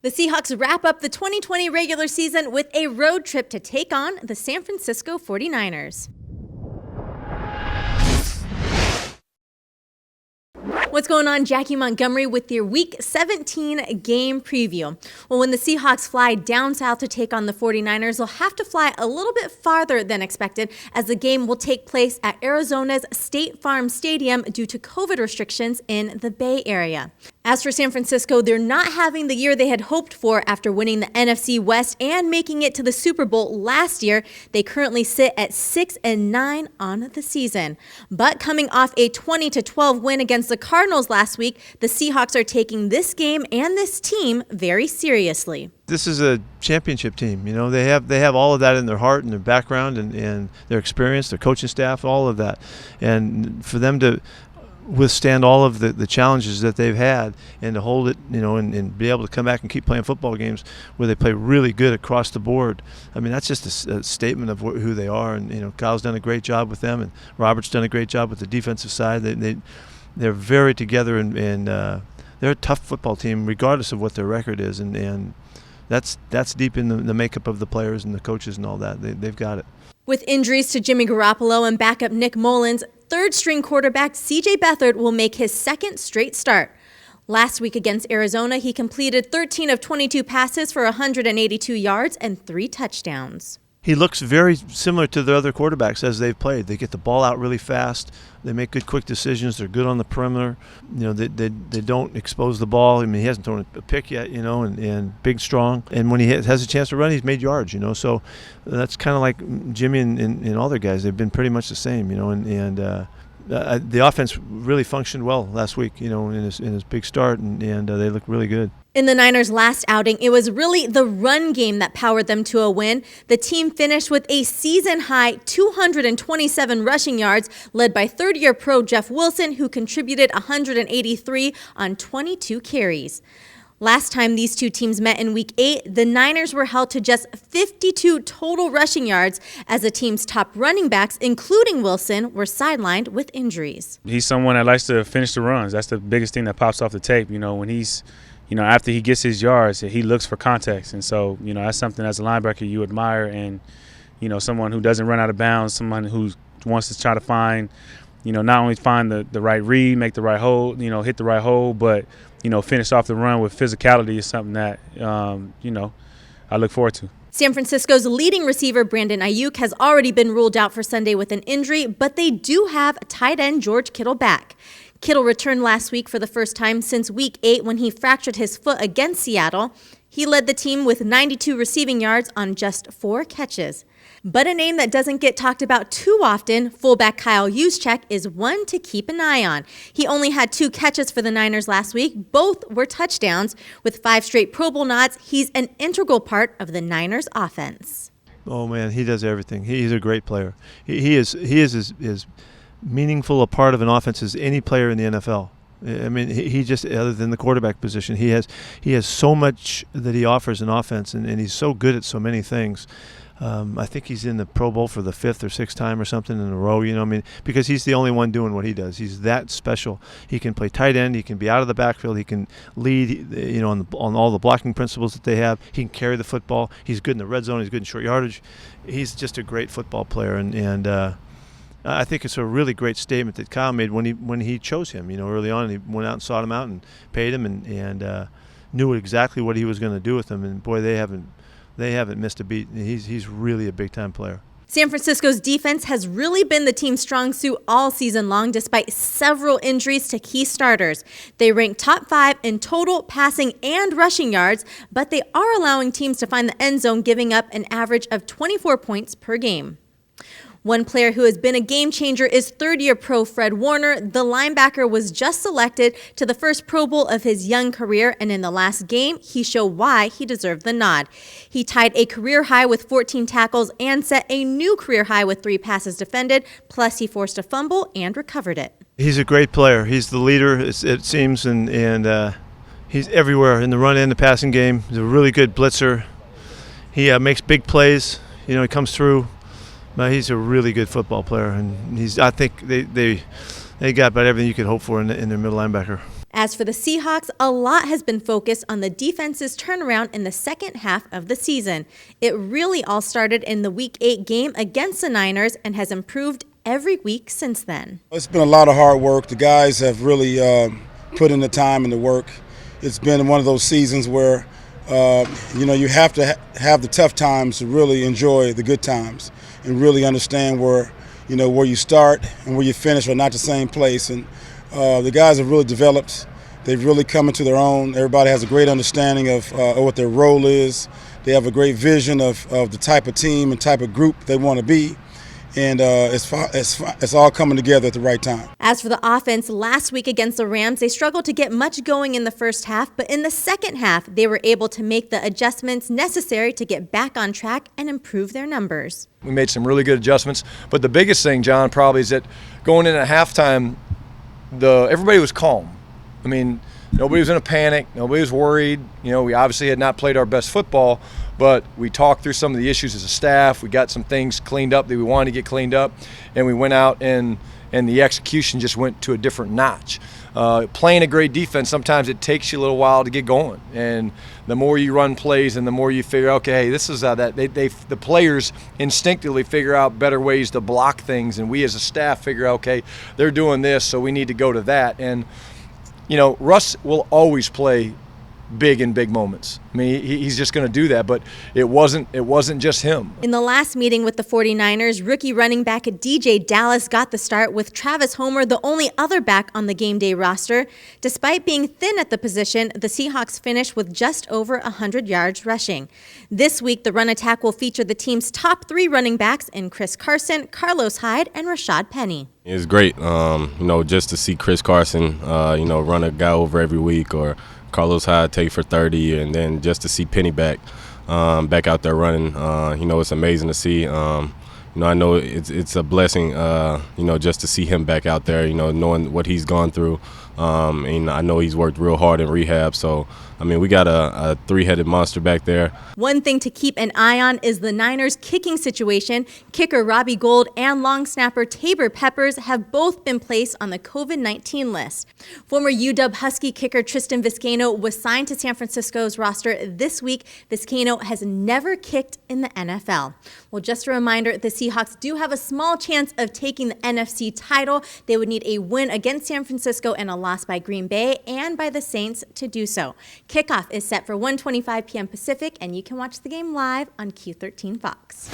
The Seahawks wrap up the 2020 regular season with a road trip to take on the San Francisco 49ers. What's going on? Jackie Montgomery with your Week 17 game preview. Well, when the Seahawks fly down south to take on the 49ers, they'll have to fly a little bit farther than expected, as the game will take place at Arizona's State Farm Stadium due to COVID restrictions in the Bay Area. As for San Francisco, they're not having the year they had hoped for after winning the NFC West and making it to the Super Bowl last year. They currently sit at 6-9 on the season. But coming off a 20-12 win against the Cardinals last week, the Seahawks are taking this game and this team very seriously. This is a championship team. You know, they have all of that in their heart and their background and their experience, their coaching staff, all of that. And for them to withstand all of the challenges that they've had and to hold it, you know, and be able to come back and keep playing football games where they play really good across the board. I mean, that's just a statement of who they are. And, you know, Kyle's done a great job with them, and Robert's done a great job with the defensive side. They're very together, and they're a tough football team regardless of what their record is. And that's deep in the makeup of the players and the coaches and all that. They've got it. With injuries to Jimmy Garoppolo and backup Nick Mullins, third-string quarterback C.J. Beathard will make his second straight start. Last week against Arizona, he completed 13 of 22 passes for 182 yards and 3 touchdowns. He looks very similar to the other quarterbacks as they've played. They get the ball out really fast. They make good, quick decisions. They're good on the perimeter. You know, they don't expose the ball. I mean, he hasn't thrown a pick yet, you know, and big, strong. And when he has a chance to run, he's made yards, you know. So that's kind of like Jimmy and all their guys. They've been pretty much the same, you know. And the offense really functioned well last week, you know, in his big start, and they look really good. In the Niners' last outing, it was really the run game that powered them to a win. The team finished with a season-high 227 rushing yards, led by third-year pro Jeff Wilson, who contributed 183 on 22 carries. Last time these two teams met in Week 8, the Niners were held to just 52 total rushing yards as the team's top running backs, including Wilson, were sidelined with injuries. He's someone that likes to finish the runs. That's the biggest thing that pops off the tape. You know, when he's, you know, after he gets his yards, he looks for context. And so, you know, that's something as a linebacker you admire. And, you know, someone who doesn't run out of bounds, someone who wants to try to find, you know, not only find the right read, make the right hole, you know, hit the right hole, but, you know, finish off the run with physicality is something that, you know, I look forward to. San Francisco's leading receiver, Brandon Ayuk, has already been ruled out for Sunday with an injury, but they do have tight end George Kittle back. Kittle returned last week for the first time since Week 8 when he fractured his foot against Seattle. He led the team with 92 receiving yards on just 4 catches. But a name that doesn't get talked about too often, fullback Kyle Juszczyk, is one to keep an eye on. He only had 2 catches for the Niners last week. Both were touchdowns. With 5 straight Pro Bowl nods, he's an integral part of the Niners offense. Oh, man, he does everything. He's a great player. He is as meaningful a part of an offense as any player in the NFL. I mean, he just, other than the quarterback position, he has so much that he offers in offense, and he's so good at so many things. I think he's in the Pro Bowl for the 5th or 6th time or something in a row, you know, I mean, because he's the only one doing what he does. He's that special. He can play tight end. He can be out of the backfield. He can lead, you know, on all the blocking principles that they have. He can carry the football. He's good in the red zone. He's good in short yardage. He's just a great football player, and I think it's a really great statement that Kyle made when he chose him, you know, early on. He went out and sought him out and paid him and knew exactly what he was going to do with him. And boy, they haven't missed a beat. He's really a big-time player. San Francisco's defense has really been the team's strong suit all season long, despite several injuries to key starters. They rank top 5 in total passing and rushing yards, but they are allowing teams to find the end zone, giving up an average of 24 points per game. One player who has been a game changer is third-year pro Fred Warner. The linebacker was just selected to the first Pro Bowl of his young career, and in the last game, he showed why he deserved the nod. He tied a career high with 14 tackles and set a new career high with 3 passes defended, plus he forced a fumble and recovered it. He's a great player. He's the leader, it seems, and he's everywhere in the run and the passing game. He's a really good blitzer. He makes big plays. You know, he comes through. But he's a really good football player, and I think they got about everything you could hope for in their middle linebacker. As for the Seahawks, a lot has been focused on the defense's turnaround in the second half of the season. It really all started in the Week 8 game against the Niners and has improved every week since then. It's been a lot of hard work. The guys have really put in the time and the work. It's been one of those seasons where you have to have the tough times to really enjoy the good times and really understand where you start and where you finish are not the same place. And the guys have really developed. They've really come into their own. Everybody has a great understanding of what their role is. They have a great vision of the type of team and type of group they want to be. And it's all coming together at the right time. As for the offense, last week against the Rams, they struggled to get much going in the first half, but in the second half, they were able to make the adjustments necessary to get back on track and improve their numbers. We made some really good adjustments, but the biggest thing, John, probably is that going in at halftime, everybody was calm. I mean, nobody was in a panic. Nobody was worried. We obviously had not played our best football, but we talked through some of the issues as a staff. We got some things cleaned up that we wanted to get cleaned up, and we went out and the execution just went to a different notch. Playing a great defense, sometimes it takes you a little while to get going, and the more you run plays and the more you figure, okay, hey, this is how the players instinctively figure out better ways to block things, and we as a staff figure out, okay, they're doing this, so we need to go to that. And Russ will always play big in big moments. I mean, he's just going to do that, but it wasn't just him. In the last meeting with the 49ers, rookie running back DJ Dallas got the start, with Travis Homer the only other back on the game day roster. Despite being thin at the position, the Seahawks finished with just over 100 yards rushing. This week, the run attack will feature the team's top 3 running backs in Chris Carson, Carlos Hyde, and Rashad Penny. It's great, just to see Chris Carson, run a guy over every week, or Carlos Hyde take for 30, and then just to see Penny back out there running, it's amazing to see. I know it's a blessing, just to see him back out there, knowing what he's gone through. And I know he's worked real hard in rehab. So, we got a 3-headed monster back there. One thing to keep an eye on is the Niners' kicking situation. Kicker Robbie Gould and long snapper Tabor Peppers have both been placed on the COVID-19 list. Former UW Husky kicker Tristan Vizcaino was signed to San Francisco's roster this week. Vizcaino has never kicked in the NFL. Well, just a reminder, the Seahawks do have a small chance of taking the NFC title. They would need a win against San Francisco and a loss by Green Bay and by the Saints to do so. Kickoff is set for 1:25 p.m. Pacific, and you can watch the game live on Q13 Fox.